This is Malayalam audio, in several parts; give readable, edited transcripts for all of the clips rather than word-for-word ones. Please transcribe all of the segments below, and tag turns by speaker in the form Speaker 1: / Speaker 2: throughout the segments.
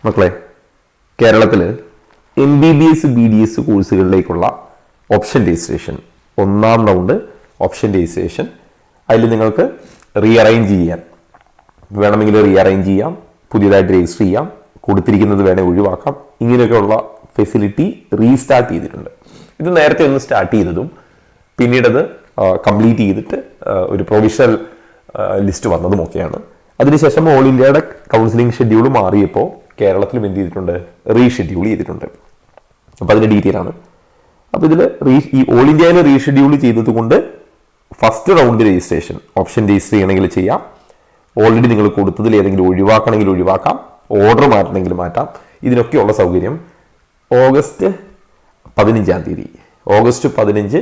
Speaker 1: മക്കളെ, കേരളത്തിൽ MBBS BDS കോഴ്സുകളിലേക്കുള്ള ഓപ്ഷൻ രജിസ്ട്രേഷൻ, ഒന്നാം റൗണ്ട് ഓപ്ഷൻ രജിസ്ട്രേഷൻ, അതിൽ നിങ്ങൾക്ക് റീഅറേഞ്ച് ചെയ്യാൻ വേണമെങ്കിൽ റീഅറേഞ്ച് ചെയ്യാം, പുതിയതായിട്ട് രജിസ്റ്റർ ചെയ്യാം, കൊടുത്തിരിക്കുന്നത് വേണേൽ ഒഴിവാക്കാം. ഇങ്ങനെയൊക്കെയുള്ള ഫെസിലിറ്റി റീസ്റ്റാർട്ട് ചെയ്തിട്ടുണ്ട്. ഇത് നേരത്തെ ഒന്ന് സ്റ്റാർട്ട് ചെയ്തതും പിന്നീടത് കംപ്ലീറ്റ് ചെയ്തിട്ട് ഒരു പ്രൊവിഷണൽ ലിസ്റ്റ് വന്നതുമൊക്കെയാണ്. അതിനുശേഷം ഓൾ ഇന്ത്യയുടെ കൗൺസിലിംഗ് ഷെഡ്യൂൾ മാറിയപ്പോൾ കേരളത്തിലും എന്ത് ചെയ്തിട്ടുണ്ട്, റീഷെഡ്യൂൾ ചെയ്തിട്ടുണ്ട്. അപ്പോൾ അതിൻ്റെ ഡീറ്റെയിൽ ആണ്. അപ്പോൾ ഇതിൽ ഈ ഓൾ ഇന്ത്യയിൽ റീഷെഡ്യൂൾ ചെയ്തത് കൊണ്ട് first round registration option register ചെയ്യണമെങ്കിൽ ചെയ്യാം. ഓൾറെഡി നിങ്ങൾ കൊടുത്തതിൽ ഏതെങ്കിലും ഒഴിവാക്കണമെങ്കിൽ ഒഴിവാക്കാം, ഓർഡർ മാറ്റണമെങ്കിൽ മാറ്റാം. ഇതിനൊക്കെയുള്ള സൗകര്യം ഓഗസ്റ്റ് 15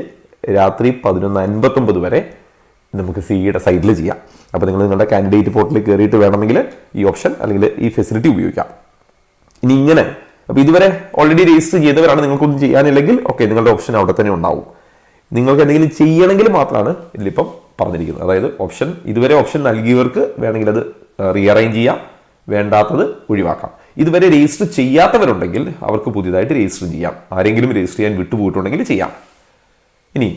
Speaker 1: രാത്രി 11:59 വരെ നമുക്ക് സിഇയുടെ സൈറ്റിൽ ചെയ്യാം. അപ്പോൾ നിങ്ങൾ നിങ്ങളുടെ കാൻഡിഡേറ്റ് പോർട്ടലിൽ കയറിയിട്ട് വേണമെങ്കിൽ ഈ ഓപ്ഷൻ അല്ലെങ്കിൽ ഈ ഫെസിലിറ്റി ഉപയോഗിക്കാം. ഇനി ഇങ്ങനെ അപ്പോൾ ഇതുവരെ ഓൾറെഡി രജിസ്റ്റർ ചെയ്തവരാണ്, നിങ്ങൾക്കൊന്നും ചെയ്യാനില്ലെങ്കിൽ ഓക്കെ, നിങ്ങളുടെ ഓപ്ഷൻ അവിടെ തന്നെ ഉണ്ടാവും. നിങ്ങൾക്ക് എന്തെങ്കിലും ചെയ്യണമെങ്കിൽ മാത്രമാണ് ഇതിലിപ്പം പറഞ്ഞിരിക്കുന്നത്. അതായത് ഇതുവരെ ഓപ്ഷൻ നൽകിയവർക്ക് വേണമെങ്കിൽ അത് റീഅറേഞ്ച് ചെയ്യാം, വേണ്ടാത്തത് ഒഴിവാക്കാം. ഇതുവരെ രജിസ്റ്റർ ചെയ്യാത്തവരുണ്ടെങ്കിൽ അവർക്ക് പുതിയതായിട്ട് രജിസ്റ്റർ ചെയ്യാം. ആരെങ്കിലും രജിസ്റ്റർ ചെയ്യാൻ വിട്ടുപോയിട്ടുണ്ടെങ്കിൽ ചെയ്യാം. ഇനി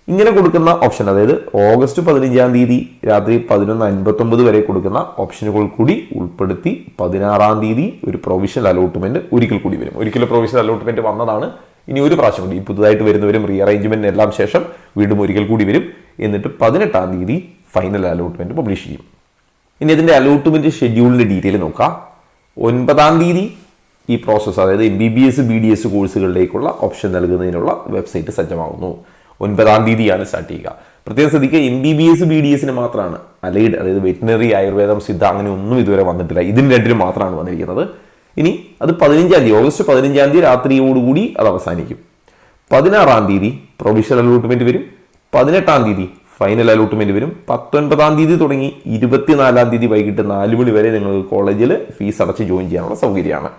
Speaker 1: ഇങ്ങനെ കൊടുക്കുന്ന ഓപ്ഷൻ, അതായത് ഓഗസ്റ്റ് 15 രാത്രി 11:59 വരെ കൊടുക്കുന്ന ഓപ്ഷനുകൾ കൂടി ഉൾപ്പെടുത്തി 16 ഒരു പ്രൊവിഷണൽ അലോട്ട്മെന്റ് ഒരിക്കൽ കൂടി വരും. ഒരിക്കൽ പ്രൊവിഷണൽ അലോട്ട്മെന്റ് വന്നതാണ്, ഇനി ഒരു പ്രാവശ്യം കൂടി പുതുതായിട്ട് വരുന്നവരും റീഅറേഞ്ച്മെന്റിന് എല്ലാം ശേഷം വീണ്ടും ഒരിക്കൽ കൂടി വരും. എന്നിട്ട് 18 ഫൈനൽ അലോട്ട്മെന്റ് പബ്ലിഷ് ചെയ്യും. ഇനി ഇതിന്റെ അലോട്ട്മെന്റ് ഷെഡ്യൂളിന്റെ ഡീറ്റെയിൽ നോക്കാം. 9 ഈ പ്രോസസ്സ്, അതായത് MBBS BDS കോഴ്സുകളിലേക്കുള്ള ഓപ്ഷൻ നൽകുന്നതിനുള്ള വെബ്സൈറ്റ് സജ്ജമാകുന്നു. 9 സ്റ്റാർട്ട് ചെയ്യുക. പ്രത്യേകം ശ്രദ്ധിക്കുക, MBBS BDSന് മാത്രമാണ് അലൈഡ്, അതായത് വെറ്റിനറി, ആയുർവേദം, സിദ്ധ അങ്ങനെ ഒന്നും ഇതുവരെ വന്നിട്ടില്ല. ഇതിന് രണ്ടിനും മാത്രമാണ് വന്നിരിക്കുന്നത്. ഇനി അത് ഓഗസ്റ്റ് 15 രാത്രിയോടുകൂടി അത് അവസാനിക്കും. 16 പ്രൊവിഷണൽ അലോട്ട്മെന്റ് വരും. 18 ഫൈനൽ അലോട്ട്മെന്റ് വരും. 19 തുടങ്ങി 24 വൈകിട്ട് 4 മണി വരെ നിങ്ങൾക്ക് കോളേജിൽ ഫീസ് അടച്ച് ജോയിൻ ചെയ്യാനുള്ള സൗകര്യമാണ്.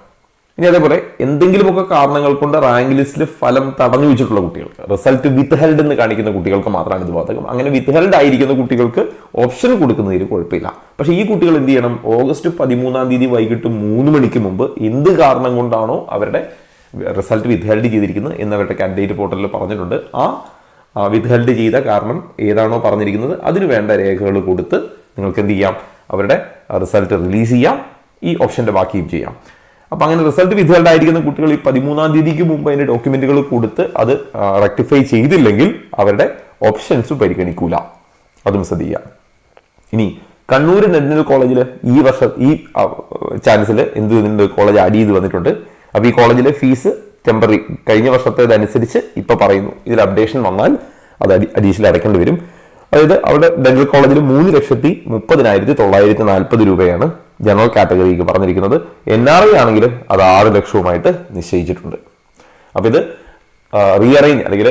Speaker 1: ഇനി അതേപോലെ എന്തെങ്കിലുമൊക്കെ കാരണങ്ങൾ കൊണ്ട് റാങ്ക് ലിസ്റ്റിൽ ഫലം തടഞ്ഞു വെച്ചിട്ടുള്ള കുട്ടികൾക്ക്, റിസൾട്ട് വിത്ത്ഹെൽഡ് എന്ന് കാണിക്കുന്ന കുട്ടികൾക്ക് മാത്രമാണ് ഇത് ബാധകം. അങ്ങനെ വിത്ത്ഹെൽഡ് ആയിരിക്കുന്ന കുട്ടികൾക്ക് ഓപ്ഷൻ കൊടുക്കുന്നതിൽ കുഴപ്പമില്ല. പക്ഷേ ഈ കുട്ടികൾ എന്ത് ചെയ്യണം, ഓഗസ്റ്റ് 13 വൈകിട്ട് 3 മണിക്ക് മുമ്പ് എന്ത് കാരണം കൊണ്ടാണോ അവരുടെ റിസൾട്ട് വിത്ത്ഹെൽഡ് ചെയ്തിരിക്കുന്നത് എന്നവരുടെ കാൻഡിഡേറ്റ് പോർട്ടലിൽ പറഞ്ഞിട്ടുണ്ട്. ആ വിത്ത്ഹെൽഡ് ചെയ്ത കാരണം ഏതാണോ പറഞ്ഞിരിക്കുന്നത് അതിന് വേണ്ട രേഖകൾ കൊടുത്ത് നിങ്ങൾക്ക് എന്ത് ചെയ്യാം, അവരുടെ റിസൾട്ട് റിലീസ് ചെയ്യാം, ഈ ഓപ്ഷന്റെ ബാക്കിയും ചെയ്യാം. അപ്പം അങ്ങനെ റിസൾട്ട് വിത്ത്ഹെൽഡ് ആയിരിക്കുന്ന കുട്ടികൾ ഈ 13 മുമ്പ് അതിന്റെ ഡോക്യുമെന്റുകൾ കൊടുത്ത് അത് റെക്ടിഫൈ ചെയ്തില്ലെങ്കിൽ അവരുടെ ഓപ്ഷൻസ് പരിഗണിക്കൂല. അതും ശ്രദ്ധിക്കുക. ഇനി കണ്ണൂർ നെഡ്നൽ കോളേജിൽ ഈ ചാൻസിൽ എന്ത് കോളേജ് ആഡ് ചെയ്ത് വന്നിട്ടുണ്ട്. അപ്പോൾ ഈ കോളേജിലെ ഫീസ് ടെമ്പററി കഴിഞ്ഞ വർഷത്തേതനുസരിച്ച് ഇപ്പൊ പറയുന്നു. ഇതിൽ അപ്ഡേഷൻ വന്നാൽ അത് അഡീഷണൽ അടയ്ക്കേണ്ടി വരും. അതായത് അവിടെ ഡെന്റൽ കോളേജിൽ 3,30,940 രൂപയാണ് ജനറൽ കാറ്റഗറിക്ക് പറഞ്ഞിരിക്കുന്നത്. NRI ആണെങ്കിൽ അത് 6 ലക്ഷവുമായിട്ട് നിശ്ചയിച്ചിട്ടുണ്ട്. അപ്പൊ ഇത് റീഅറേഞ്ച് അല്ലെങ്കിൽ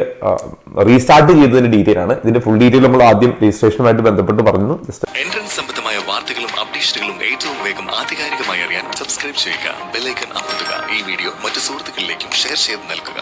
Speaker 1: റീസ്റ്റാർട്ട് ചെയ്തതിന്റെ ഡീറ്റെയിൽ ആണ്. ഇതിന്റെ ഫുൾ ഡീറ്റെയിൽ നമ്മൾ ആദ്യം രജിസ്ട്രേഷനുമായിട്ട് ബന്ധപ്പെട്ട് പറഞ്ഞു.
Speaker 2: എൻട്രൻസ് സംബന്ധമായ വാർത്തകളും അപ്ഡേഷനുകളും ഏറ്റവും വേഗം ആധികാരികമായി അറിയാൻ സബ്സ്ക്രൈബ് ചെയ്യുക, ബെൽ ഐക്കൺ അമർത്തുക. ഈ വീഡിയോ മറ്റു സുഹൃത്തുക്കളിലേക്കും ഷെയർ ചെയ്ത് നൽകുക.